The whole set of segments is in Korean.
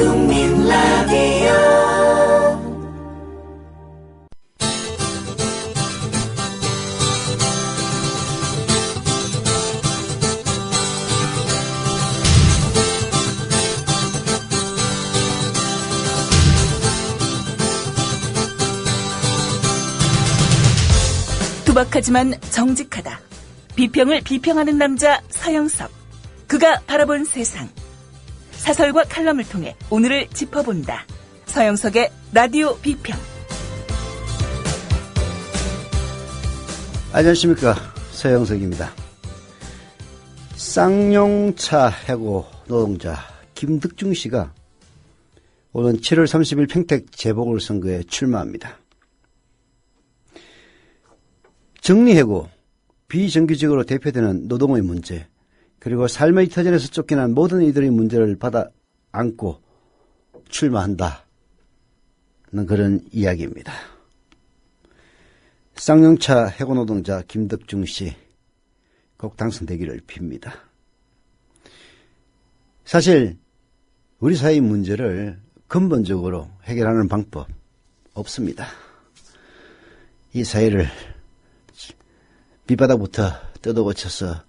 국민 라디오 투박하지만 정직하다. 비평을 비평하는 남자 서영석. 그가 바라본 세상. 사설과 칼럼을 통해 오늘을 짚어본다. 서영석의 라디오 비평. 안녕하십니까, 서영석입니다. 쌍용차 해고 노동자 김득중 씨가 오는 7월 30일 평택 재보궐선거에 출마합니다. 정리해고, 비정규직으로 대표되는 노동의 문제, 그리고 삶의 터전에서 쫓겨난 모든 이들의 문제를 받아 안고 출마한다는 그런 이야기입니다. 쌍용차 해고 노동자 김득중 씨 꼭 당선되기를 빕니다. 사실 우리 사회의 문제를 근본적으로 해결하는 방법 없습니다. 이 사회를 밑바닥부터 뜯어고쳐서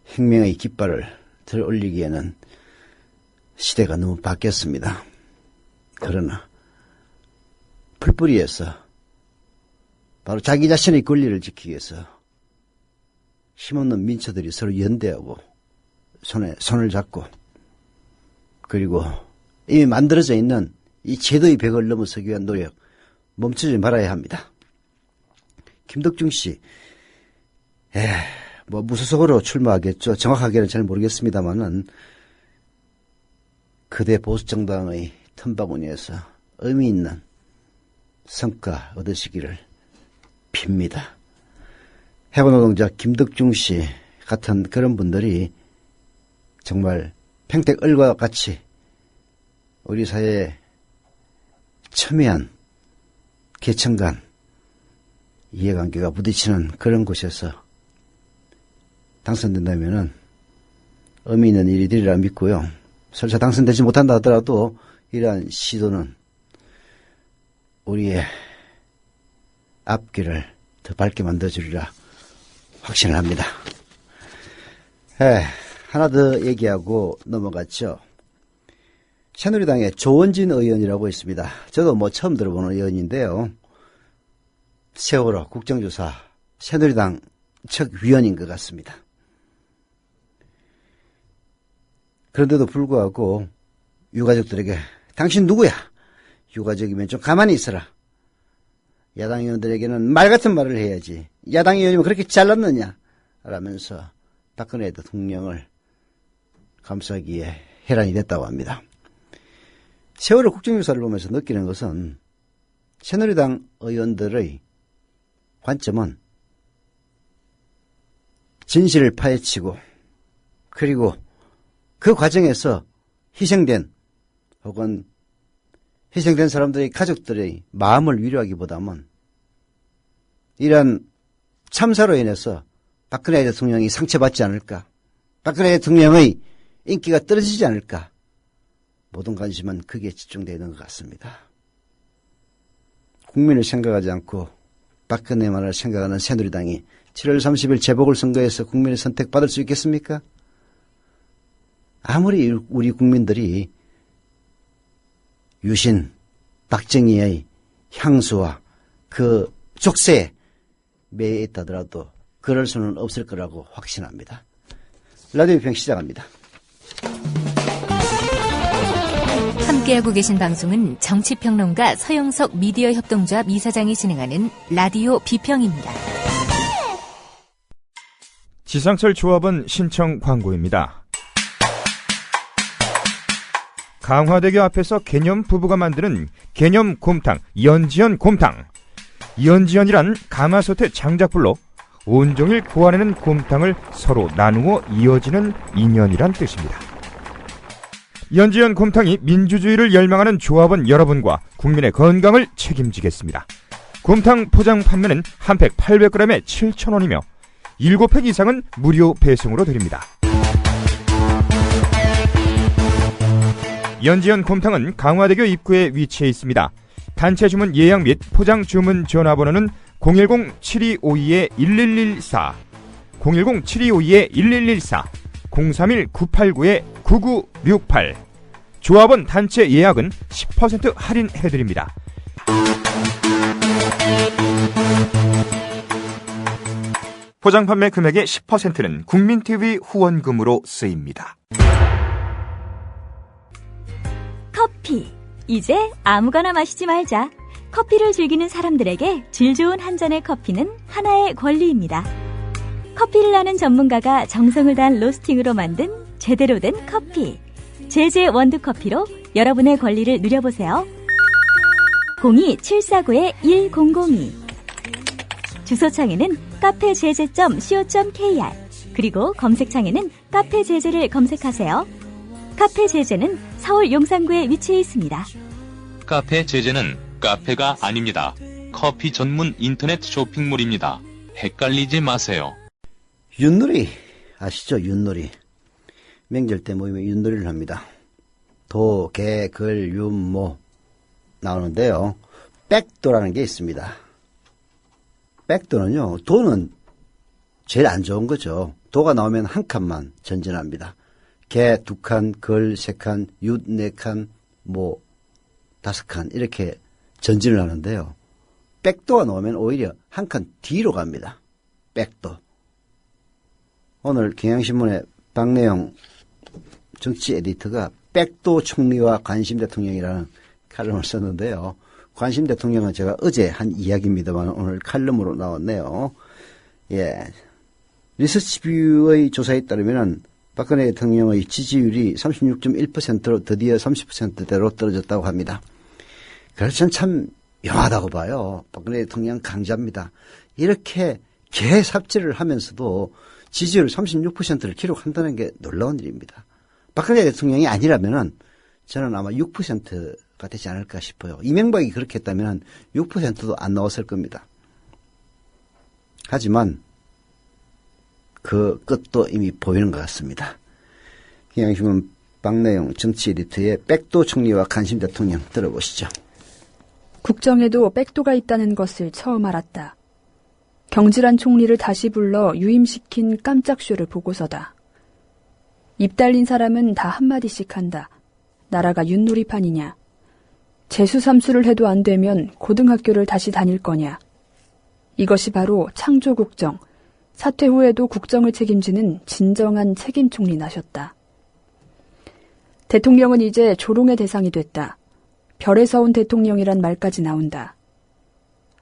혁명의 깃발을 들어 올리기에는 시대가 너무 바뀌었습니다. 그러나 풀뿌리에서 바로 자기 자신의 권리를 지키기 위해서 힘없는 민초들이 서로 연대하고 손에 손을 잡고, 그리고 이미 만들어져 있는 이 제도의 벽을 넘어서기 위한 노력 멈추지 말아야 합니다. 김득중 씨, 무소속으로 출마하겠죠. 정확하게는 잘 모르겠습니다만은 그대 보수정당의 틈바구니에서 의미 있는 성과 얻으시기를 빕니다. 해고노동자 김득중 씨 같은 그런 분들이 정말 평택을과 같이 우리 사회에 첨예한 계층간 이해관계가 부딪히는 그런 곳에서 당선된다면은 의미 있는 일이 되리라 믿고요. 설사 당선되지 못한다 하더라도 이러한 시도는 우리의 앞길을 더 밝게 만들어주리라 확신을 합니다. 하나 더 얘기하고 넘어갔죠. 새누리당의 조원진 의원이라고 있습니다. 저도 처음 들어보는 의원인데요. 세월호 국정조사 새누리당 척 위원인 것 같습니다. 그런데도 불구하고 유가족들에게 당신 누구야? 유가족이면 좀 가만히 있어라. 야당 의원들에게는 말 같은 말을 해야지. 야당 의원이면 그렇게 잘났느냐? 라면서 박근혜 대통령을 감싸기에 혈안이 됐다고 합니다. 세월호 국정조사를 보면서 느끼는 것은 새누리당 의원들의 관점은 진실을 파헤치고, 그리고 그 과정에서 희생된 혹은 희생된 사람들의 가족들의 마음을 위로하기보다는 이러한 참사로 인해서 박근혜 대통령이 상처받지 않을까, 박근혜 대통령의 인기가 떨어지지 않을까, 모든 관심은 크게 집중되어 있는 것 같습니다. 국민을 생각하지 않고 박근혜만을 생각하는 새누리당이 7월 30일 재보궐선거에서 국민의 선택받을 수 있겠습니까? 아무리 우리 국민들이 유신, 박정희의 향수와 그 족쇄에 매여 있다더라도 그럴 수는 없을 거라고 확신합니다. 라디오 비평 시작합니다. 함께하고 계신 방송은 정치평론가 서영석 미디어 협동조합 이사장이 진행하는 라디오 비평입니다. 지상철 조합원 신청 광고입니다. 강화대교 앞에서 개념 부부가 만드는 개념 곰탕, 연지연 곰탕. 연지연이란 가마솥의 장작불로 온종일 구워내는 곰탕을 서로 나누어 이어지는 인연이란 뜻입니다. 연지연 곰탕이 민주주의를 열망하는 조합원 여러분과 국민의 건강을 책임지겠습니다. 곰탕 포장 판매는 한 팩 800g에 7,000원이며 7팩 이상은 무료 배송으로 드립니다. 연지연 곰탕은 강화대교 입구에 위치해 있습니다. 단체 주문 예약 및 포장 주문 전화번호는 010-7252-1114, 010-7252-1114, 031-989-9968. 조합원 단체 예약은 10% 할인해드립니다. 포장 판매 금액의 10%는 국민TV 후원금으로 쓰입니다. 커피. 이제 아무거나 마시지 말자. 커피를 즐기는 사람들에게 질 좋은 한 잔의 커피는 하나의 권리입니다. 커피를 아는 전문가가 정성을 다한 로스팅으로 만든 제대로 된 커피. 제제 원두커피로 여러분의 권리를 누려보세요. 02-749-1002. 주소창에는 카페제제.co.kr, 그리고 검색창에는 카페제제를 검색하세요. 카페제제는 서울 용산구에 위치해 있습니다. 카페제제는 카페가 아닙니다. 커피 전문 인터넷 쇼핑몰입니다. 헷갈리지 마세요. 윷놀이 아시죠? 윷놀이. 명절 때 모이면 윷놀이를 합니다. 도, 개, 글, 윷, 모 나오는데요. 백도라는 게 있습니다. 백도는요, 도는 제일 안 좋은 거죠. 도가 나오면 한 칸만 전진합니다. 개 2칸, 걸 3칸, 윷 4칸, 모 5칸 이렇게 전진을 하는데요. 백도가 나오면 오히려 한 칸 뒤로 갑니다. 백도. 오늘 경향신문의 박내영 정치 에디터가 백도 총리와 관심 대통령이라는 칼럼을 썼는데요. 관심 대통령은 제가 어제 한 이야기입니다만 오늘 칼럼으로 나왔네요. 예. 리서치뷰의 조사에 따르면 박근혜 대통령의 지지율이 36.1%로 드디어 30%대로 떨어졌다고 합니다. 그래서 전 참 묘하다고 봐요. 박근혜 대통령 강자입니다. 이렇게 개삽질을 하면서도 지지율 36%를 기록한다는 게 놀라운 일입니다. 박근혜 대통령이 아니라면은 저는 아마 6%가 되지 않을까 싶어요. 이명박이 그렇게 했다면 6%도 안 나왔을 겁니다. 하지만 그 끝도 이미 보이는 것 같습니다. 경향신문 박내영 정치 에디터의 백도 총리와 관심 대통령 들어보시죠. 국정에도 백도가 있다는 것을 처음 알았다. 경질한 총리를 다시 불러 유임시킨 깜짝 쇼를 보고서다. 입 달린 사람은 다 한마디씩 한다. 나라가 윷놀이판이냐. 재수삼수를 해도 안 되면 고등학교를 다시 다닐 거냐. 이것이 바로 창조국정, 사퇴 후에도 국정을 책임지는 진정한 책임 총리 나셨다. 대통령은 이제 조롱의 대상이 됐다. 별에서 온 대통령이란 말까지 나온다.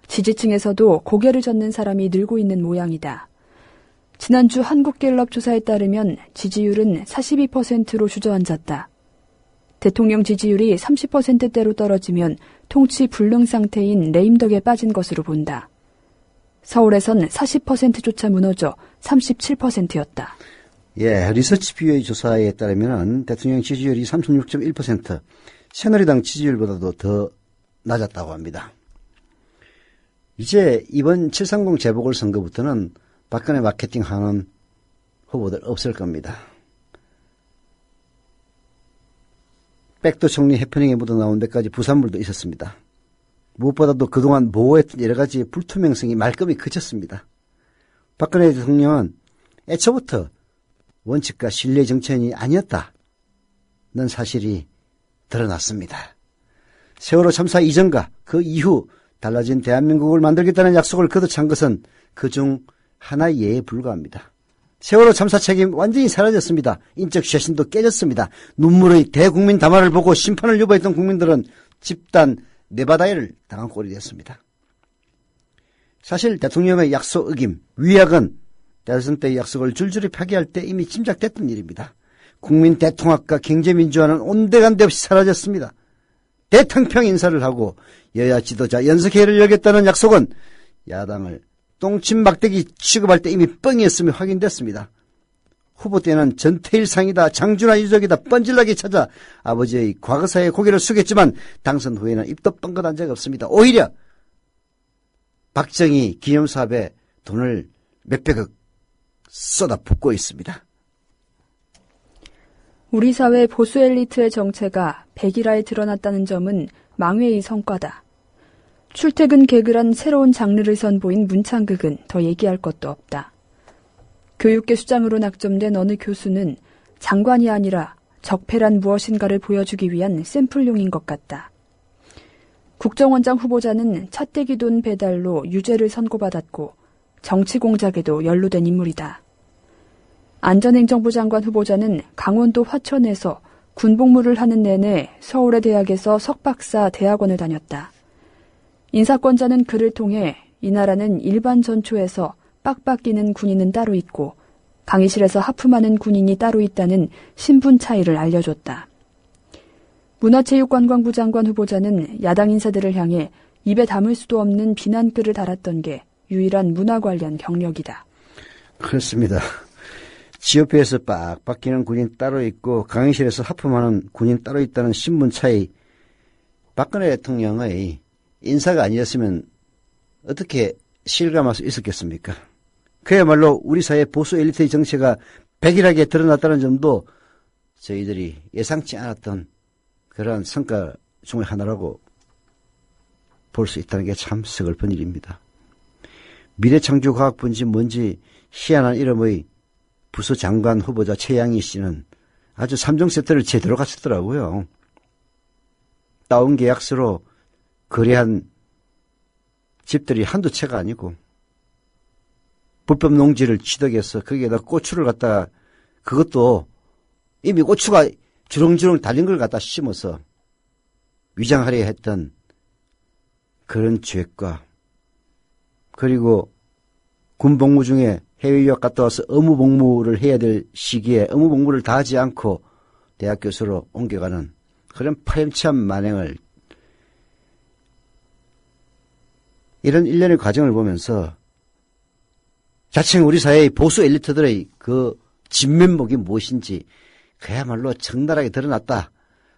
지지층에서도 고개를 젓는 사람이 늘고 있는 모양이다. 지난주 한국갤럽 조사에 따르면 지지율은 42%로 주저앉았다. 대통령 지지율이 30%대로 떨어지면 통치 불능 상태인 레임덕에 빠진 것으로 본다. 서울에선 40%조차 무너져 37%였다. 예, 리서치뷰의 조사에 따르면 대통령 지지율이 36.1%, 새누리당 지지율보다도 더 낮았다고 합니다. 이제 이번 730 재보궐선거부터는 박근혜 마케팅하는 후보들 없을 겁니다. 백도 총리 해프닝에 묻어나온 몇 가지 부산물도 있었습니다. 무엇보다도 그동안 모호했던 여러 가지 불투명성이 말끔히 그쳤습니다. 박근혜 대통령은 애초부터 원칙과 신뢰 정치인이 아니었다는 사실이 드러났습니다. 세월호 참사 이전과 그 이후 달라진 대한민국을 만들겠다는 약속을 거듭찬 것은 그중 하나의 예에 불과합니다. 세월호 참사 책임 완전히 사라졌습니다. 인적 쇄신도 깨졌습니다. 눈물의 대국민 담화를 보고 심판을 유보했던 국민들은 집단 내바다이를 당한 꼴이 됐습니다. 사실 대통령의 약속 어김, 위약은 대선 때의 약속을 줄줄이 파기할 때 이미 짐작됐던 일입니다. 국민 대통합과 경제민주화는 온데간데 없이 사라졌습니다. 대탕평 인사를 하고 여야 지도자 연석회의를 열겠다는 약속은 야당을 똥침 막대기 취급할 때 이미 뻥이었음이 확인됐습니다. 후보 때는 전태일상이다, 장준하 유적이다 뻔질나게 찾아 아버지의 과거사에 고개를 숙였지만 당선 후에는 입도 뻥긋한 적 없습니다. 오히려 박정희 기념사업에 돈을 몇백억 쏟아붓고 있습니다. 우리 사회 보수 엘리트의 정체가 백일화에 드러났다는 점은 망회의 성과다. 출퇴근 개그란 새로운 장르를 선보인 문창극은 더 얘기할 것도 없다. 교육계 수장으로 낙점된 어느 교수는 장관이 아니라 적폐란 무엇인가를 보여주기 위한 샘플용인 것 같다. 국정원장 후보자는 차떼기 돈 배달로 유죄를 선고받았고 정치 공작에도 연루된 인물이다. 안전행정부 장관 후보자는 강원도 화천에서 군복무를 하는 내내 서울의 대학에서 석박사 대학원을 다녔다. 인사권자는 그를 통해 이 나라는 일반 전초에서 빡빡 끼는 군인은 따로 있고 강의실에서 하품하는 군인이 따로 있다는 신분 차이를 알려줬다. 문화체육관광부 장관 후보자는 야당 인사들을 향해 입에 담을 수도 없는 비난글을 달았던 게 유일한 문화 관련 경력이다. 그렇습니다. 지역회에서 빡빡 끼는 군인 따로 있고 강의실에서 하품하는 군인 따로 있다는 신분 차이. 박근혜 대통령의 인사가 아니었으면 어떻게 실감할 수 있었겠습니까? 그야말로 우리 사회 보수 엘리트의 정체가 백일하게 드러났다는 점도 저희들이 예상치 않았던 그러한 성과 중의 하나라고 볼 수 있다는 게 참 서글픈 일입니다. 미래창조과학부인지 뭔지 희한한 이름의 부서 장관 후보자 최양희 씨는 아주 3종 세트를 제대로 갖췄더라고요. 다운 계약서로 거래한 집들이 한두 채가 아니고 불법 농지를 취득해서 거기에다 고추를 갖다가 그것도 이미 고추가 주렁주렁 달린 걸 갖다 심어서 위장하려 했던 그런 죄과 그리고 군복무 중에 해외 유학 갔다 와서 의무복무를 해야 될 시기에 의무복무를 다 하지 않고 대학 교수로 옮겨가는 그런 파렴치한 만행을 이런 일련의 과정을 보면서 자칭 우리 사회의 보수 엘리트들의 그 진면목이 무엇인지 그야말로 적나라하게 드러났다.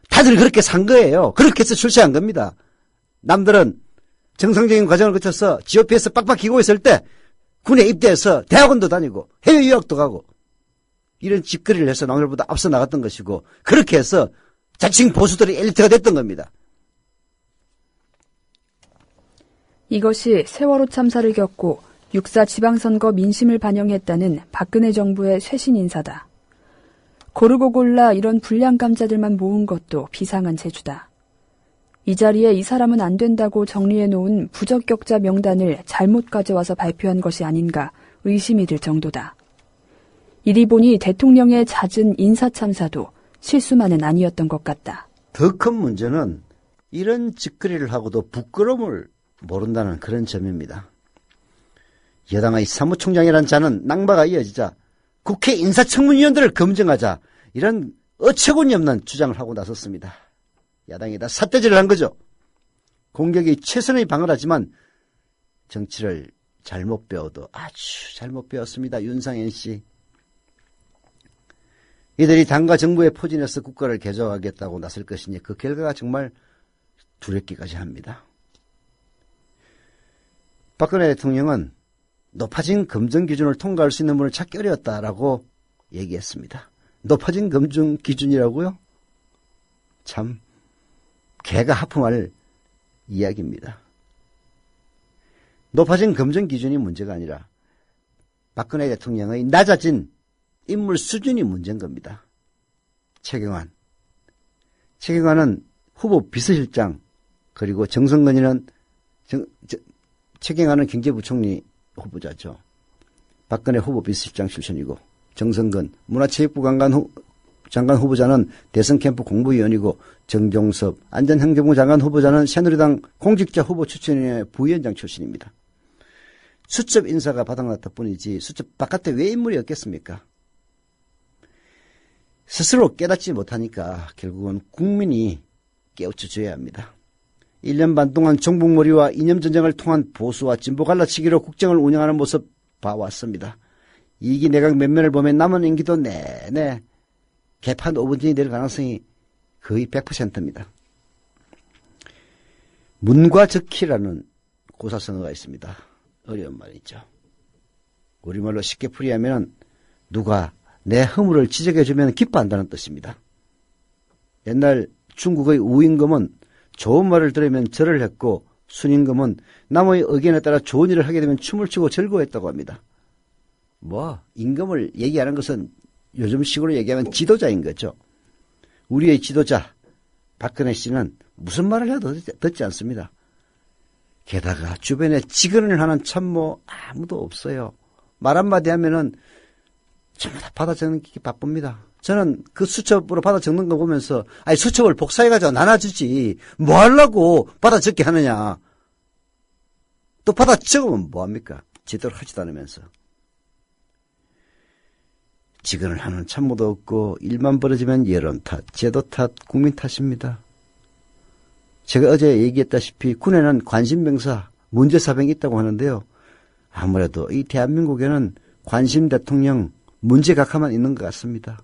다들 그렇게 산 거예요. 그렇게 해서 출세한 겁니다. 남들은 정상적인 과정을 거쳐서 GOP에서 빡빡 기고 있을 때 군에 입대해서 대학원도 다니고 해외 유학도 가고 이런 짓거리를 해서 남들보다 앞서 나갔던 것이고 그렇게 해서 자칭 보수들이 엘리트가 됐던 겁니다. 이것이 세월호 참사를 겪고 6.4 지방선거 민심을 반영했다는 박근혜 정부의 쇄신 인사다. 고르고 골라 이런 불량 감자들만 모은 것도 비상한 재주다. 이 자리에 이 사람은 안 된다고 정리해놓은 부적격자 명단을 잘못 가져와서 발표한 것이 아닌가 의심이 들 정도다. 이리 보니 대통령의 잦은 인사참사도 실수만은 아니었던 것 같다. 더 큰 문제는 이런 짓거리를 하고도 부끄러움을 모른다는 그런 점입니다. 여당의 사무총장이란 자는 낭바가 이어지자 국회 인사청문위원들을 검증하자 이런 어처구니 없는 주장을 하고 나섰습니다. 야당이 다 삿대질을 한 거죠. 공격이 최선의 방어를 하지만 정치를 잘못 배워도 아주 잘못 배웠습니다. 윤상현 씨. 이들이 당과 정부에 포진해서 국가를 개조하겠다고 나설 것이니 그 결과가 정말 두렵기까지 합니다. 박근혜 대통령은 높아진 검증 기준을 통과할 수 있는 분을 찾기 어려웠다라고 얘기했습니다. 높아진 검증 기준이라고요? 참 개가 하품할 이야기입니다. 높아진 검증 기준이 문제가 아니라 박근혜 대통령의 낮아진 인물 수준이 문제인 겁니다. 최경환은 후보 비서실장 그리고 정성근이는 최경환은 경제부총리 후보자죠. 박근혜 후보 비서실장 출신이고 정성근 문화체육부 장관 후보자는 대선 캠프 공부위원이고 정종섭 안전행정부 장관 후보자는 새누리당 공직자 후보 추천위원회 부위원장 출신입니다. 수첩 인사가 바닥났다 뿐이지 수첩 바깥에 왜 인물이 없겠습니까? 스스로 깨닫지 못하니까 결국은 국민이 깨우쳐줘야 합니다. 1년 반 동안 종북몰이와 이념전쟁을 통한 보수와 진보 갈라치기로 국정을 운영하는 모습 봐왔습니다. 2기 내각 면면을 보면 남은 임기도 내내 개판 5분전이 될 가능성이 거의 100%입니다. 문과적희라는 고사성어가 있습니다. 어려운 말이죠. 우리말로 쉽게 풀이하면 누가 내 허물을 지적해주면 기뻐한다는 뜻입니다. 옛날 중국의 우임금은 좋은 말을 들으면 절을 했고 순임금은 남의 의견에 따라 좋은 일을 하게 되면 춤을 추고 즐거워했다고 합니다. 임금을 얘기하는 것은 요즘식으로 얘기하면 지도자인 거죠. 우리의 지도자 박근혜 씨는 무슨 말을 해도 듣지 않습니다. 게다가 주변에 직언을 하는 참모 아무도 없어요. 말 한마디 하면은 전부 다 받아 적기 바쁩니다. 저는 그 수첩으로 받아 적는 거 보면서 수첩을 복사해가지고 나눠주지 뭐 하려고 받아 적게 하느냐. 또 받아 적으면 뭐합니까? 제대로 하지도 않으면서. 직언을 하는 참모도 없고 일만 벌어지면 여론 탓, 제도 탓, 국민 탓입니다. 제가 어제 얘기했다시피 군에는 관심병사, 문제사병이 있다고 하는데요. 아무래도 이 대한민국에는 관심 대통령, 문제각하만 있는 것 같습니다.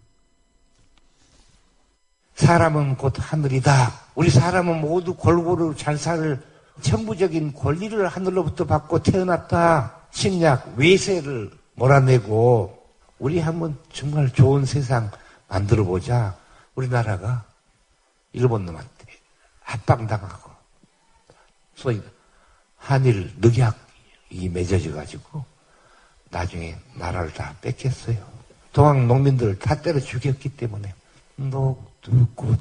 사람은 곧 하늘이다. 우리 사람은 모두 골고루 잘 살 천부적인 권리를 하늘로부터 받고 태어났다. 침략, 외세를 몰아내고 우리 한번 정말 좋은 세상 만들어보자. 우리나라가 일본 놈한테 합방당하고 소위 한일 늑약이 맺어져가지고 나중에 나라를 다 뺏겼어요. 동학 농민들을 다 때려 죽였기 때문에 녹두꽃이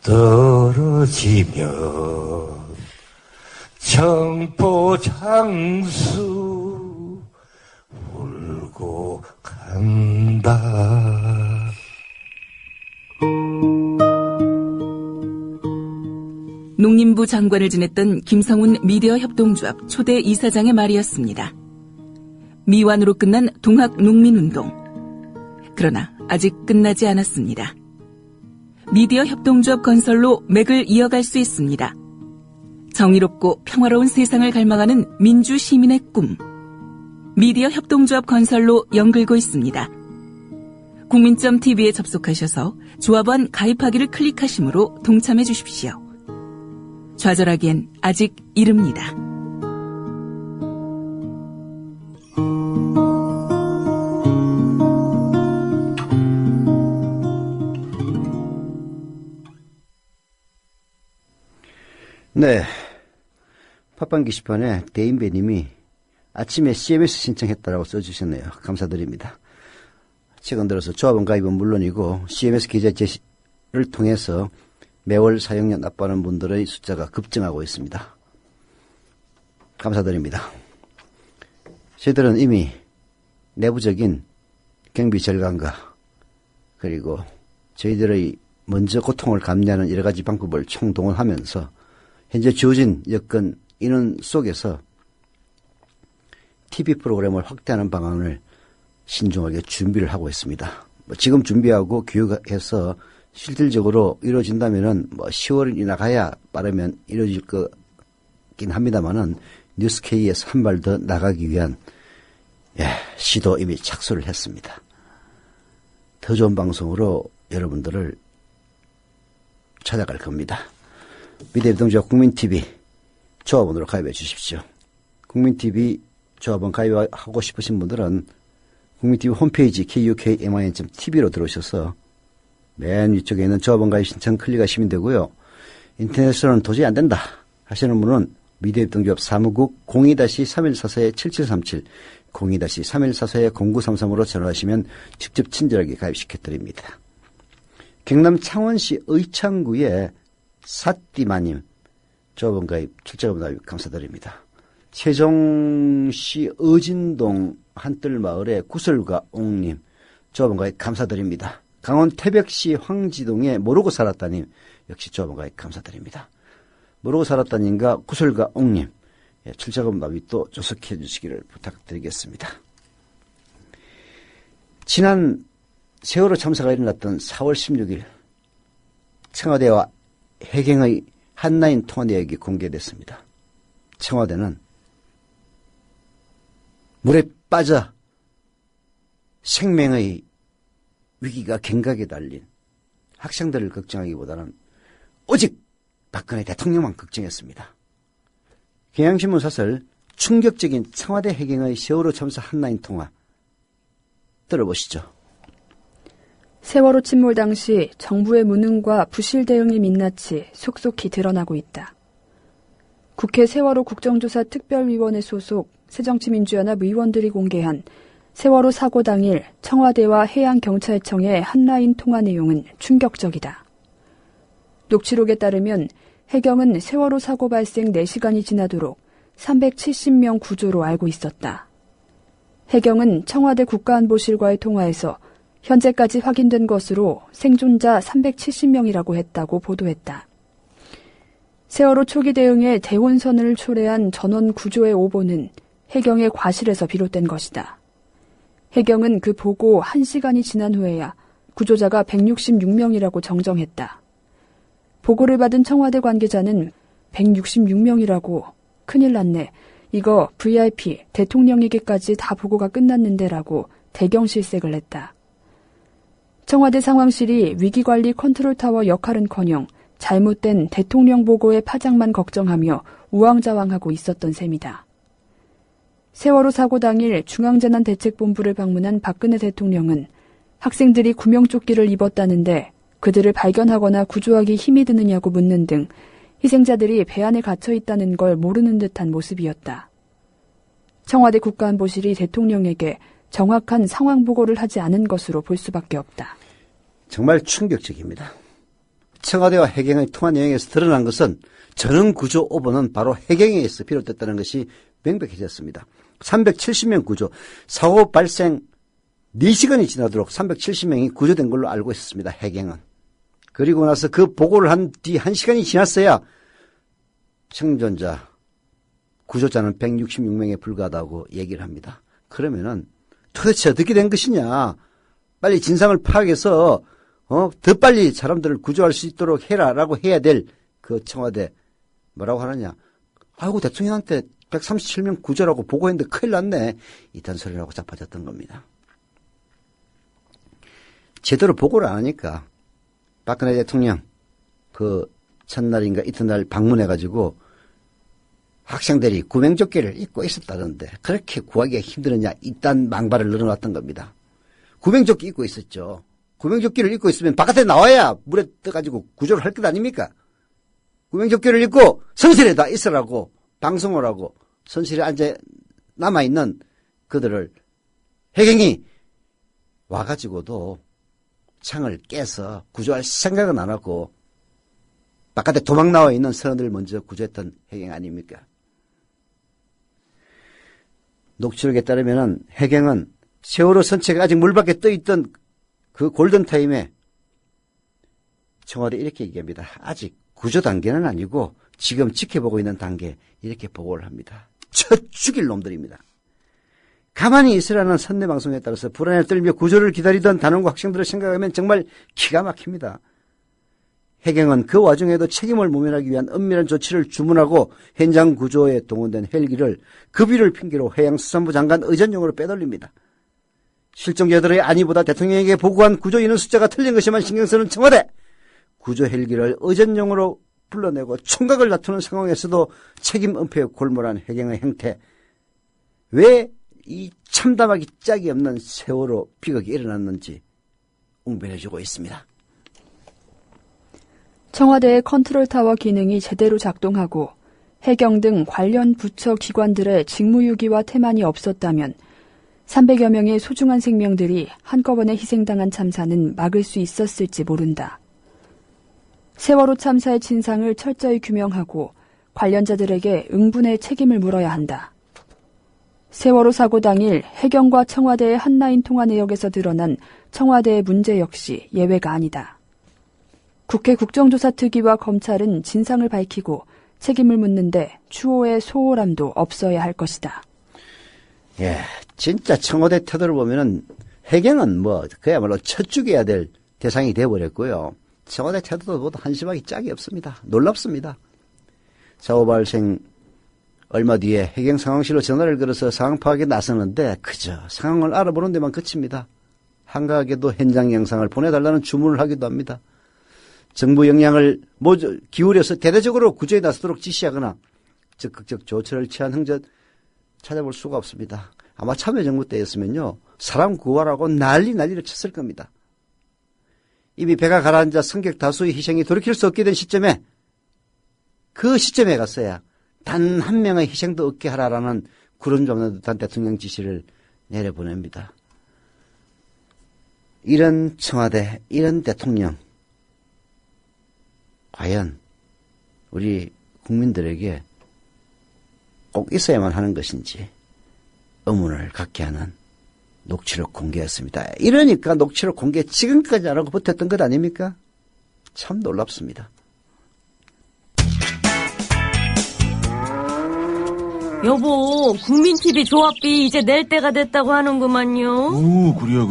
떨어지면 청포장수 울고 간다. 농림부 장관을 지냈던 김성훈 미디어 협동조합 초대 이사장의 말이었습니다. 미완으로 끝난 동학 농민운동. 그러나 아직 끝나지 않았습니다. 미디어 협동조합 건설로 맥을 이어갈 수 있습니다. 정의롭고 평화로운 세상을 갈망하는 민주 시민의 꿈. 미디어 협동조합 건설로 연글고 있습니다. 국민점TV에 접속하셔서 조합원 가입하기를 클릭하심으로 동참해 주십시오. 좌절하기엔 아직 이릅니다. 네. 팟빵 게시판에 대인배님이 아침에 CMS 신청했다라고 써주셨네요. 감사드립니다. 최근 들어서 조합원 가입은 물론이고 CMS 계좌 제시를 통해서 매월 사용료 납부하는 분들의 숫자가 급증하고 있습니다. 감사드립니다. 저희들은 이미 내부적인 경비 절감과 그리고 저희들의 먼저 고통을 감내하는 여러 가지 방법을 총동원하면서 현재 주어진 여건 인원 속에서 TV 프로그램을 확대하는 방안을 신중하게 준비를 하고 있습니다. 지금 준비하고 교육해서 실질적으로 이루어진다면은 10월이나 가야 빠르면 이루어질 거긴 합니다만은 뉴스K에서 한 발 더 나가기 위한 시도 이미 착수를 했습니다. 더 좋은 방송으로 여러분들을 찾아갈 겁니다. 미디어협동조합 국민TV 조합원으로 가입해 주십시오. 국민TV 조합원 가입하고 싶으신 분들은 국민TV 홈페이지 kukmin.tv로 들어오셔서 맨 위쪽에 있는 조합원 가입 신청 클릭하시면 되고요. 인터넷으로는 도저히 안 된다 하시는 분은 미디어협동조합 사무국 02-3144-7737 02-3144-0933으로 전화하시면 직접 친절하게 가입시켜드립니다. 경남 창원시 의창구의 사띠마님 조합원 가입 출자금 가입 감사드립니다. 세종시 어진동 한뜰마을의 구설과 옥님 조합원 가입 감사드립니다. 강원 태백시 황지동에 모르고 살았다님 역시 조합원 가입 감사드립니다. 모르고 살았다님과 구설과 옥님 출자금 납입 또 조석해 주시기를 부탁드리겠습니다. 지난 세월호 참사가 일어났던 4월 16일 청와대와 해경의 한라인 통화 내역이 공개됐습니다. 청와대는 물에 빠져 생명의 위기가 갱각에 달린 학생들을 걱정하기보다는 오직 박근혜 대통령만 걱정했습니다. 경향신문 사설 충격적인 청와대 해경의 세월호 참사 한라인 통화 들어보시죠. 세월호 침몰 당시 정부의 무능과 부실 대응이 민낯이 속속히 드러나고 있다. 국회 세월호 국정조사 특별위원회 소속 새정치민주연합 의원들이 공개한 세월호 사고 당일 청와대와 해양경찰청의 한라인 통화 내용은 충격적이다. 녹취록에 따르면 해경은 세월호 사고 발생 4시간이 지나도록 370명 구조로 알고 있었다. 해경은 청와대 국가안보실과의 통화에서 현재까지 확인된 것으로 생존자 370명이라고 했다고 보도했다. 세월호 초기 대응에 대혼선을 초래한 전원 구조의 오보는 해경의 과실에서 비롯된 것이다. 해경은 그 보고 1시간이 지난 후에야 구조자가 166명이라고 정정했다. 보고를 받은 청와대 관계자는 166명이라고 큰일 났네. 이거 VIP 대통령에게까지 다 보고가 끝났는데라고 대경실색을 했다. 청와대 상황실이 위기관리 컨트롤타워 역할은커녕 잘못된 대통령 보고의 파장만 걱정하며 우왕좌왕하고 있었던 셈이다. 세월호 사고 당일 중앙재난대책본부를 방문한 박근혜 대통령은 학생들이 구명조끼를 입었다는데 그들을 발견하거나 구조하기 힘이 드느냐고 묻는 등 희생자들이 배 안에 갇혀 있다는 걸 모르는 듯한 모습이었다. 청와대 국가안보실이 대통령에게 정확한 상황 보고를 하지 않은 것으로 볼 수밖에 없다. 정말 충격적입니다. 청와대와 해경의 통화 내용에서 드러난 것은 전원 구조 오보는 바로 해경에서 비롯됐다는 것이 명백해졌습니다. 370명 구조, 사고 발생 4시간이 지나도록 370명이 구조된 걸로 알고 있었습니다. 해경은. 그리고 나서 그 보고를 한 뒤 1시간이 지났어야 생존자, 구조자는 166명에 불과하다고 얘기를 합니다. 그러면은 도대체 어떻게 된 것이냐. 빨리 진상을 파악해서 더 빨리 사람들을 구조할 수 있도록 해라라고 해야 될 그 청와대 뭐라고 하느냐. 아이고 대통령한테 137명 구조라고 보고했는데 큰일 났네. 이딴 소리라고 자빠졌던 겁니다. 제대로 보고를 안 하니까 박근혜 대통령 그 첫날인가 이튿날 방문해가지고 학생들이 구명조끼를 입고 있었다던데 그렇게 구하기가 힘들었냐 이딴 망발을 늘어놨던 겁니다. 구명조끼 입고 있었죠. 구명조끼를 입고 있으면 바깥에 나와야 물에 떠가지고 구조를 할 것 아닙니까? 구명조끼를 입고 선실에 다 있으라고 방송을 하고 선실에 앉아 남아있는 그들을 해경이 와가지고도 창을 깨서 구조할 생각은 안 하고 바깥에 도망 나와 있는 선원들을 먼저 구조했던 해경 아닙니까? 녹취록에 따르면 해경은 세월호 선체가 아직 물 밖에 떠있던 그 골든타임에 청와대 이렇게 얘기합니다. 아직 구조 단계는 아니고 지금 지켜보고 있는 단계 이렇게 보고를 합니다. 쳐 죽일 놈들입니다. 가만히 있으라는 선내방송에 따라서 불안에 떨며 구조를 기다리던 단원과 학생들을 생각하면 정말 기가 막힙니다. 해경은 그 와중에도 책임을 모면하기 위한 엄밀한 조치를 주문하고 현장 구조에 동원된 헬기를 급유를 핑계로 해양수산부 장관 의전용으로 빼돌립니다. 실종자들의 안위보다 대통령에게 보고한 구조 인원 숫자가 틀린 것에만 신경 쓰는 청와대. 구조 헬기를 의전용으로 불러내고 총각을 다투는 상황에서도 책임 은폐에 골몰한 해경의 행태. 왜 이 참담하기 짝이 없는 세월호 비극이 일어났는지 웅변해주고 있습니다. 청와대의 컨트롤타워 기능이 제대로 작동하고 해경 등 관련 부처 기관들의 직무유기와 태만이 없었다면 300여 명의 소중한 생명들이 한꺼번에 희생당한 참사는 막을 수 있었을지 모른다. 세월호 참사의 진상을 철저히 규명하고 관련자들에게 응분의 책임을 물어야 한다. 세월호 사고 당일 해경과 청와대의 한라인 통화 내역에서 드러난 청와대의 문제 역시 예외가 아니다. 국회 국정조사특위와 검찰은 진상을 밝히고 책임을 묻는데 추호의 소홀함도 없어야 할 것이다. 예, 진짜 청와대 태도를 보면은 해경은 그야말로 첫 죽여야 될 대상이 돼버렸고요. 청와대 태도도 모두 한심하기 짝이 없습니다. 놀랍습니다. 사고 발생 얼마 뒤에 해경 상황실로 전화를 걸어서 상황 파악에 나서는데 그저 상황을 알아보는 데만 그칩니다. 한가하게도 현장 영상을 보내달라는 주문을 하기도 합니다. 정부 역량을 기울여서 대대적으로 구조에 나서도록 지시하거나 적극적 조처를 취한 흔적 찾아볼 수가 없습니다. 아마 참여정부 때였으면요. 사람 구하라고 난리를 쳤을 겁니다. 이미 배가 가라앉아 승객 다수의 희생이 돌이킬 수 없게 된 시점에, 그 시점에 갔어야 단 한 명의 희생도 없게 하라라는 구름 잡는 듯한 대통령 지시를 내려보냅니다. 이런 청와대, 이런 대통령, 과연 우리 국민들에게 꼭 있어야만 하는 것인지 의문을 갖게 하는 녹취록 공개였습니다. 이러니까 녹취록 공개 지금까지 안 하고 버텼던 것 아닙니까? 참 놀랍습니다. 여보, 국민TV 조합비 이제 낼 때가 됐다고 하는구만요. 오, 그래요.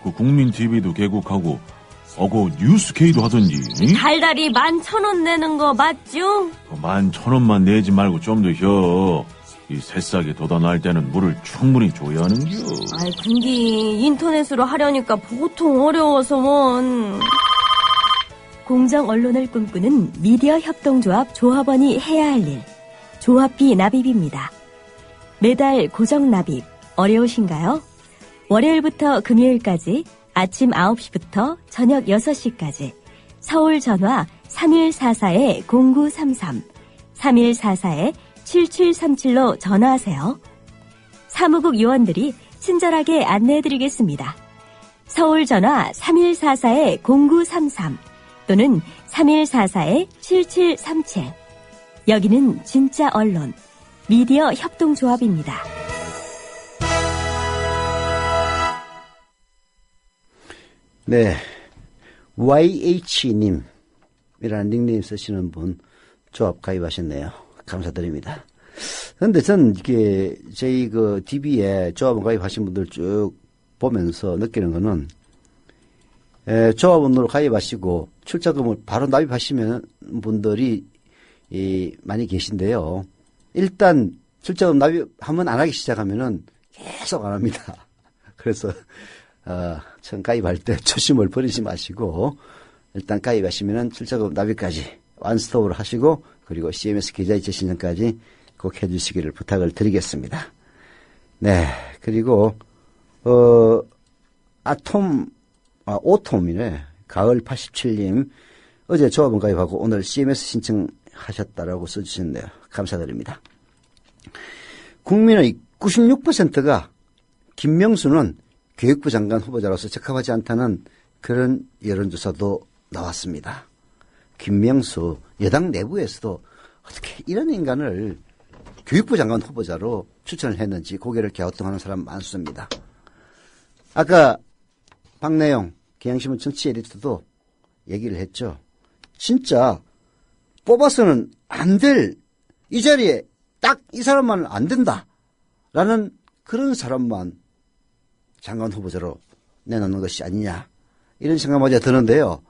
그 국민TV도 개국하고, 그 뉴스K도 하던지. 달달이 11,000원 내는 거 맞죠? 11,000원만 내지 말고 좀 더 혀. 이 새싹이 돋아날 때는 물을 충분히 줘야 하는겨. 아이, 근데 인터넷으로 하려니까 보통 어려워서 뭔. 공정 언론을 꿈꾸는 미디어 협동조합 조합원이 해야 할 일. 조합비 납입입니다. 매달 고정 납입 어려우신가요? 월요일부터 금요일까지 아침 9시부터 저녁 6시까지 서울 전화 3144-0933, 3144-7737로 전화하세요. 사무국 요원들이 친절하게 안내해드리겠습니다. 서울 전화 3144-0933 또는 3144-7737. 여기는 진짜 언론, 미디어 협동조합입니다. 네, YH님이라는 닉네임 쓰시는 분 조합 가입하셨네요. 감사드립니다. 그런데 전 이게 저희 그 DB에 조합원 가입하신 분들 쭉 보면서 느끼는 거는, 조합원으로 가입하시고 출자금을 바로 납입하시면 분들이 많이 계신데요. 일단 출자금 납입하면 안 하기 시작하면은 계속 안 합니다. 그래서 처음 가입할 때 초심을 버리지 마시고 일단 가입하시면은 출자금 납입까지 완스톱으로 하시고, 그리고 CMS 계좌이체 신청까지 꼭 해주시기를 부탁을 드리겠습니다. 네, 그리고 오톰이네. 가을 87님 어제 조합원 가입하고 오늘 CMS 신청하셨다라고 써주셨네요. 감사드립니다. 국민의 96%가 김명수는 교육부 장관 후보자로서 적합하지 않다는 그런 여론조사도 나왔습니다. 김명수, 여당 내부에서도 어떻게 이런 인간을 교육부 장관 후보자로 추천을 했는지 고개를 갸우뚱하는 사람 많습니다. 아까 박내용 경향신문 정치 에디터도 얘기를 했죠. 진짜 뽑아서는 안 될, 이 자리에 딱 이 사람만 안 된다라는 그런 사람만 장관 후보자로 내놓는 것이 아니냐, 이런 생각마저 드는데요.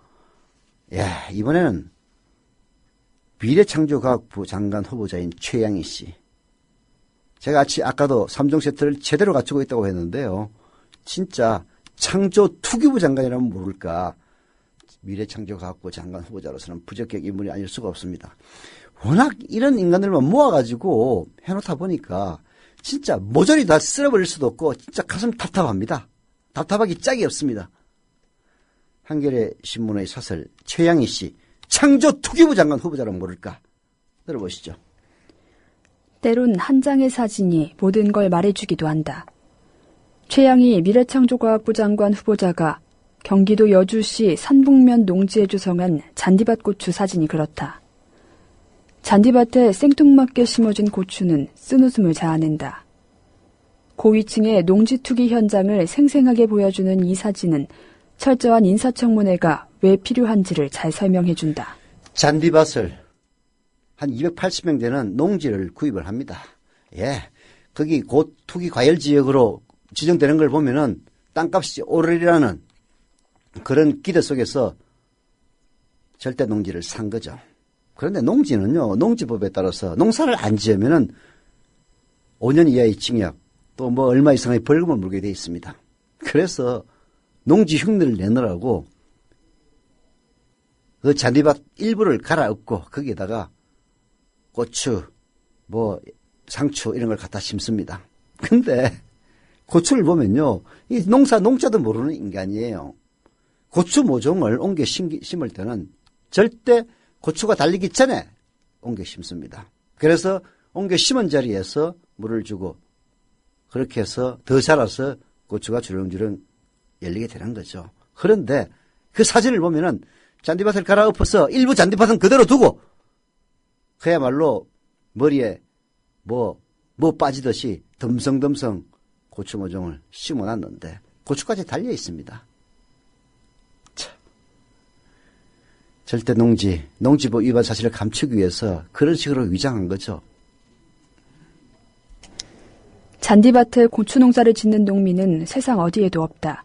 야, 이번에는 미래창조과학부 장관 후보자인 최양희 씨. 제가 아까도 3종 세트를 제대로 갖추고 있다고 했는데요. 진짜 창조투기부 장관이라면 모를까. 미래창조과학부 장관 후보자로서는 부적격 인물이 아닐 수가 없습니다. 워낙 이런 인간들만 모아가지고 해놓다 보니까 진짜 모조리 다 쓸어버릴 수도 없고 진짜 가슴 답답합니다. 답답하기 짝이 없습니다. 한겨레 신문의 사설 최양희 씨, 창조투기부 장관 후보자라면 모를까. 들어보시죠. 때론 한 장의 사진이 모든 걸 말해주기도 한다. 최양희 미래창조과학부 장관 후보자가 경기도 여주시 산북면 농지에 조성한 잔디밭 고추 사진이 그렇다. 잔디밭에 생뚱맞게 심어진 고추는 쓴웃음을 자아낸다. 고위층의 농지 투기 현장을 생생하게 보여주는 이 사진은 철저한 인사청문회가 왜 필요한지를 잘 설명해준다. 잔디밭을 한 280명 되는 농지를 구입을 합니다. 예, 거기 곧 투기 과열 지역으로 지정되는 걸 보면은 땅값이 오르리라는 그런 기대 속에서 절대 농지를 산 거죠. 그런데 농지는요, 농지법에 따라서 농사를 안 지으면은 5년 이하의 징역, 또 뭐 얼마 이상의 벌금을 물게 돼 있습니다. 그래서 농지 흉내를 내느라고 그 잔디밭 일부를 갈아엎고 거기에다가 고추, 뭐 상추 이런 걸 갖다 심습니다. 근데 고추를 보면요. 이 농자도 모르는 인간이에요. 고추 모종을 옮겨 심을 때는 절대 고추가 달리기 전에 옮겨 심습니다. 그래서 옮겨 심은 자리에서 물을 주고 그렇게 해서 더 자라서 고추가 주렁주렁 열리게 되는 거죠. 그런데 그 사진을 보면은 잔디밭을 갈아엎어서 일부 잔디밭은 그대로 두고 그야말로 머리에 뭐 빠지듯이 덤성덤성 고추 모종을 심어놨는데 고추까지 달려 있습니다. 참. 절대 농지법 위반 사실을 감추기 위해서 그런 식으로 위장한 거죠. 잔디밭에 고추 농사를 짓는 농민은 세상 어디에도 없다.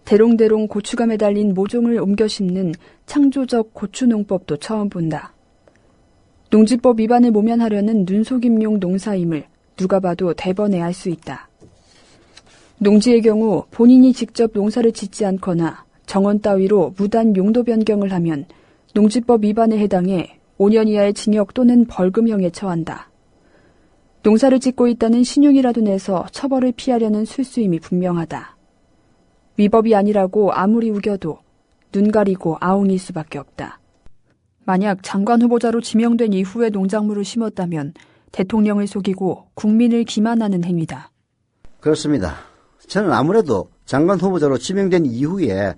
대롱대롱 고추가 매달린 모종을 옮겨 심는 창조적 고추농법도 처음 본다. 농지법 위반을 모면하려는 눈속임용 농사임을 누가 봐도 대번에 알 수 있다. 농지의 경우 본인이 직접 농사를 짓지 않거나 정원 따위로 무단 용도 변경을 하면 농지법 위반에 해당해 5년 이하의 징역 또는 벌금형에 처한다. 농사를 짓고 있다는 신용이라도 내서 처벌을 피하려는 술수임이 분명하다. 위법이 아니라고 아무리 우겨도 눈 가리고 아웅일 수밖에 없다. 만약 장관 후보자로 지명된 이후에 농작물을 심었다면 대통령을 속이고 국민을 기만하는 행위다. 그렇습니다. 저는 아무래도 장관 후보자로 지명된 이후에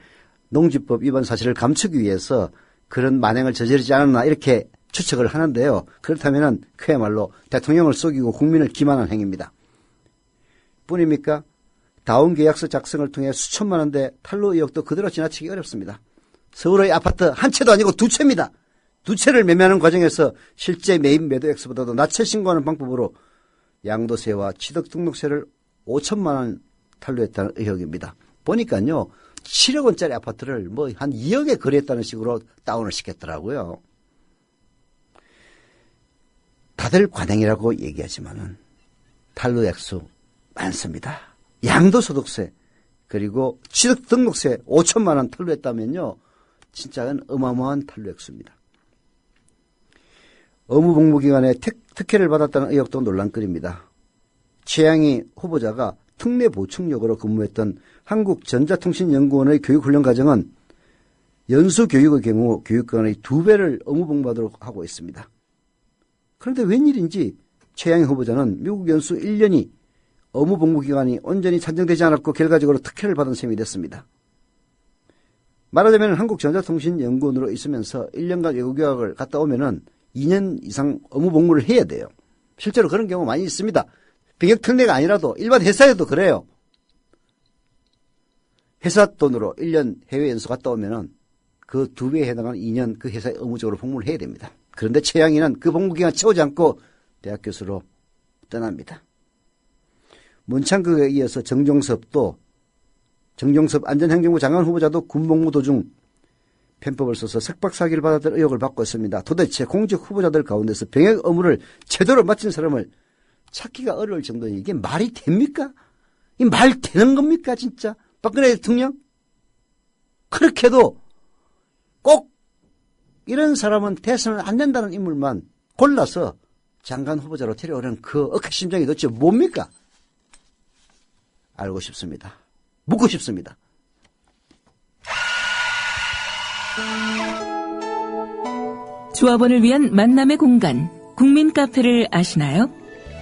농지법 위반 사실을 감추기 위해서 그런 만행을 저지르지 않았나 이렇게 추측을 하는데요. 그렇다면 그야말로 대통령을 속이고 국민을 기만한 행위입니다. 뿐입니까? 다운계약서 작성을 통해 수천만 원대 탈루 의혹도 그대로 지나치기 어렵습니다. 서울의 아파트 한 채도 아니고 두 채입니다. 두 채를 매매하는 과정에서 실제 매입 매도액수보다도 낮게 신고하는 방법으로 양도세와 취득등록세를 5천만 원 탈루했다는 의혹입니다. 보니까요. 7억 원짜리 아파트를 뭐 한 2억에 거래했다는 식으로 다운을 시켰더라고요. 다들 관행이라고 얘기하지만은 탈루 액수 많습니다. 양도소득세 그리고 취득등록세 5천만 원 탈루했다면요. 진짜는 어마어마한 탈루 액수입니다. 업무복무기간에 특혜를 받았다는 의혹도 논란거리입니다. 최양희 후보자가 특례 보충역으로 근무했던 한국전자통신연구원의 교육훈련 과정은 연수교육의 경우 교육기간의 2배를 업무복무하도록 하고 있습니다. 그런데 웬일인지 최양희 후보자는 미국 연수 1년이 업무복무기간이 온전히 산정되지 않았고 결과적으로 특혜를 받은 셈이 됐습니다. 말하자면 한국전자통신연구원으로 있으면서 1년간 외국유학을 갔다 오면은 2년 이상 업무복무를 해야 돼요. 실제로 그런 경우 많이 있습니다. 병역특례가 아니라도 일반 회사에도 그래요. 회사 돈으로 1년 해외 연수 갔다 오면은 그 2배에 해당하는 2년 그 회사에 의무적으로 복무를 해야 됩니다. 그런데 최양희는 그 복무기간 채우지 않고 대학 교수로 떠납니다. 문창극에 이어서 정종섭 안전행정부 장관 후보자도 군복무 도중 편법을 써서 석박사기를 받았던 의혹을 받고 있습니다. 도대체 공직 후보자들 가운데서 병역 업무를 제대로 마친 사람을 찾기가 어려울 정도니 이게 말이 됩니까? 이 말 되는 겁니까 진짜? 박근혜 대통령? 그렇게도 꼭 이런 사람은 돼서는 안 된다는 인물만 골라서 장관 후보자로 데려오는 그 억하심정이 도대체 뭡니까? 알고 싶습니다. 묻고 싶습니다. 조합원을 위한 만남의 공간, 국민 카페를 아시나요?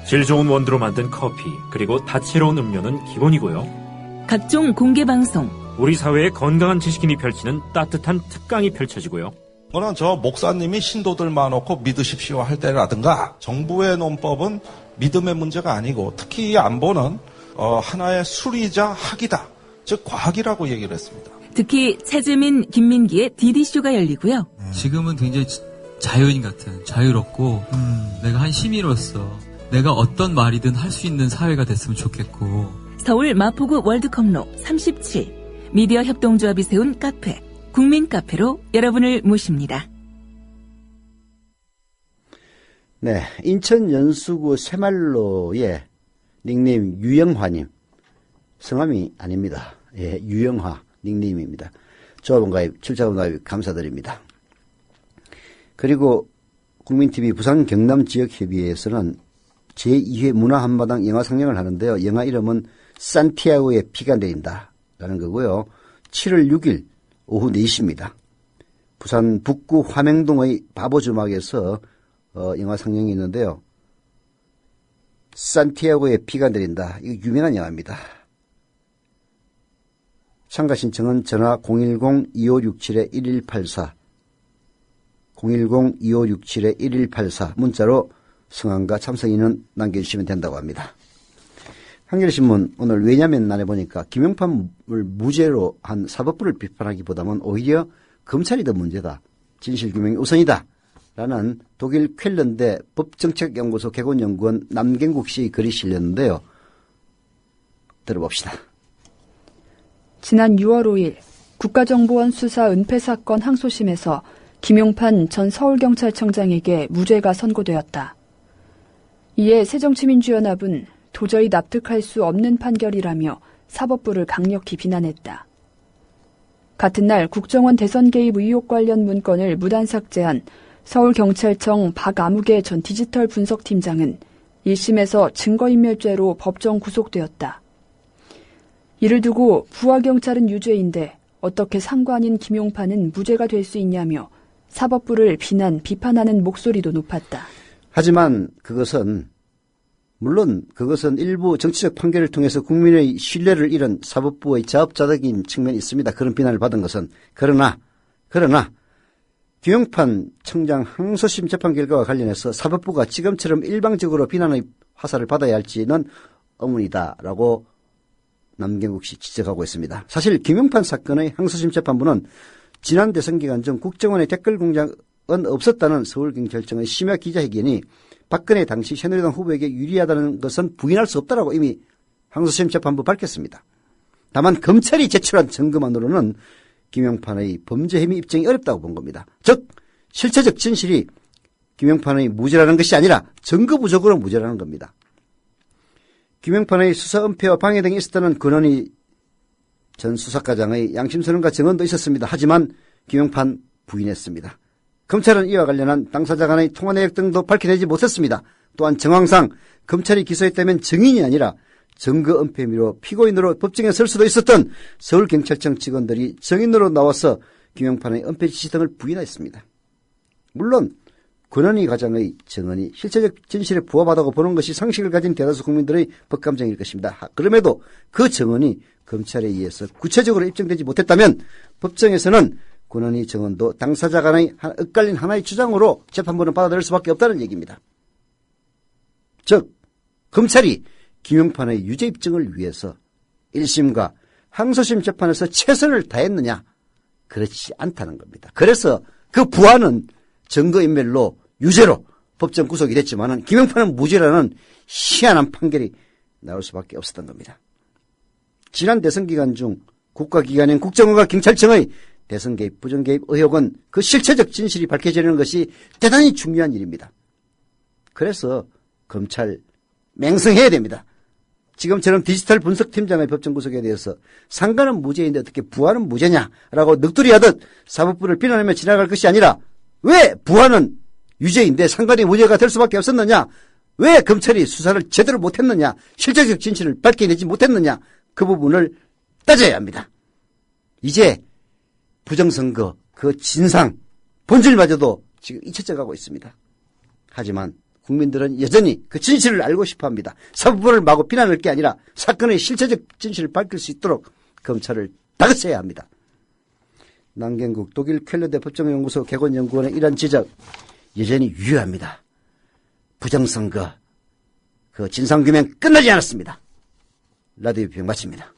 질 좋은 원두로 만든 커피, 그리고 다채로운 음료는 기본이고요. 각종 공개 방송. 우리 사회의 건강한 지식인이 펼치는 따뜻한 특강이 펼쳐지고요. 저는 저 목사님이 신도들 많고 믿으십시오 할 때라든가 정부의 논법은 믿음의 문제가 아니고 특히 이 안보는 하나의 수리자 학이다. 즉 과학이라고 얘기를 했습니다. 특히 차주민, 김민기의 DD쇼가 열리고요. 지금은 굉장히 자유인 같은, 자유롭고 내가 한 시민으로서 내가 어떤 말이든 할 수 있는 사회가 됐으면 좋겠고. 서울 마포구 월드컵로 37 미디어 협동조합이 세운 카페 국민 카페로 여러분을 모십니다. 네, 인천 연수구 새말로의 닉네임 유영화님. 성함이 아닙니다. 예, 유영화 닉네임입니다. 조합원 가입, 출자원 가입 감사드립니다. 그리고 국민TV 부산 경남 지역협의회에서는 제2회 문화한마당 영화 상영을 하는데요. 영화 이름은 산티아고의 피가 내린다라는 거고요. 7월 6일 오후 4시입니다. 부산 북구 화명동의 바보주막에서 영화 상영이 있는데요. 산티아고의 피가 내린다. 이거 유명한 영화입니다. 참가 신청은 전화 010-2567-1184 010-2567-1184 문자로 성함과 참석인은 남겨주시면 된다고 합니다. 한겨레신문 오늘 왜냐면 난에 보니까 김용판을 무죄로 한 사법부를 비판하기보다는 오히려 검찰이 더 문제다. 진실규명이 우선이다. 라는 독일 쾰른대 법정책연구소 개건연구원 남경국 씨의 글이 실렸는데요. 들어봅시다. 지난 6월 5일 국가정보원 수사 은폐 사건 항소심에서 김용판 전 서울경찰청장에게 무죄가 선고되었다. 이에 새정치민주연합은 도저히 납득할 수 없는 판결이라며 사법부를 강력히 비난했다. 같은 날 국정원 대선 개입 의혹 관련 문건을 무단 삭제한 서울경찰청 박아무개 전 디지털 분석팀장은 1심에서 증거인멸죄로 법정 구속되었다. 이를 두고 부하경찰은 유죄인데 어떻게 상관인 김용판은 무죄가 될 수 있냐며 사법부를 비판하는 목소리도 높았다. 하지만 물론 그것은 일부 정치적 판결을 통해서 국민의 신뢰를 잃은 사법부의 자업자득인 측면이 있습니다. 그런 비난을 받은 것은. 그러나 김용판 청장 항소심 재판 결과와 관련해서 사법부가 지금처럼 일방적으로 비난의 화살을 받아야 할지는 의문이다라고 남경국 씨 지적하고 있습니다. 사실 김용판 사건의 항소심 재판부는 지난 대선 기간 중 국정원의 댓글 공작은 없었다는 서울경찰청의 심야 기자회견이 박근혜 당시 새누리당 후보에게 유리하다는 것은 부인할 수 없다라고 이미 항소심 재판부 밝혔습니다. 다만 검찰이 제출한 증거만으로는 김용판의 범죄 혐의 입증이 어렵다고 본 겁니다. 즉 실체적 진실이 김용판의 무죄라는 것이 아니라 증거 부족으로 무죄라는 겁니다. 김용판의 수사 은폐와 방해 등이 있었다는 권은희 전 수사과장의 양심선언과 증언도 있었습니다. 하지만 김용판 부인했습니다. 검찰은 이와 관련한 당사자 간의 통화 내역 등도 밝혀내지 못했습니다. 또한 정황상 검찰이 기소했다면 증인이 아니라 증거 은폐 혐의로 피고인으로 법정에 설 수도 있었던 서울경찰청 직원들이 증인으로 나와서 김용판의 은폐 지시 등을 부인했습니다. 물론 권은희 과장의 증언이 실체적 진실에 부합하다고 보는 것이 상식을 가진 대다수 국민들의 법감정일 것입니다. 그럼에도 그 증언이 검찰에 의해서 구체적으로 입증되지 못했다면 법정에서는 권은희 증언도 당사자 간의 엇갈린 하나의 주장으로 재판부는 받아들일 수밖에 없다는 얘기입니다. 즉 검찰이 김용판의 유죄 입증을 위해서 1심과 항소심 재판에서 최선을 다했느냐? 그렇지 않다는 겁니다. 그래서 그 부하는 증거인멸로 유죄로 법정 구속이 됐지만 김용판은 무죄라는 희한한 판결이 나올 수밖에 없었던 겁니다. 지난 대선 기간 중 국가기관인 국정원과 경찰청의 대선 개입, 부정 개입 의혹은 그 실체적 진실이 밝혀지는 것이 대단히 중요한 일입니다. 그래서 검찰 맹성해야 됩니다. 지금처럼 디지털 분석팀장의 법정 구속에 대해서 상관은 무죄인데 어떻게 부하는 무죄냐라고 넋두리하듯 사법부를 비난하며 지나갈 것이 아니라 왜 부하는 유죄인데 상관이 무죄가 될 수밖에 없었느냐? 왜 검찰이 수사를 제대로 못했느냐? 실제적 진실을 밝혀내지 못했느냐? 그 부분을 따져야 합니다. 이제 부정선거 그 진상 본질마저도 지금 잊혀져가고 있습니다. 하지만 국민들은 여전히 그 진실을 알고 싶어합니다. 사법부를 마구 비난할 게 아니라 사건의 실체적 진실을 밝힐 수 있도록 검찰을 다그쳐야 합니다. 남경국 독일 쾰른대 법정연구소 개건연구원의 이런 지적 여전히 유효합니다. 부정선거 그 진상규명 끝나지 않았습니다. 라디오 비평 마칩니다.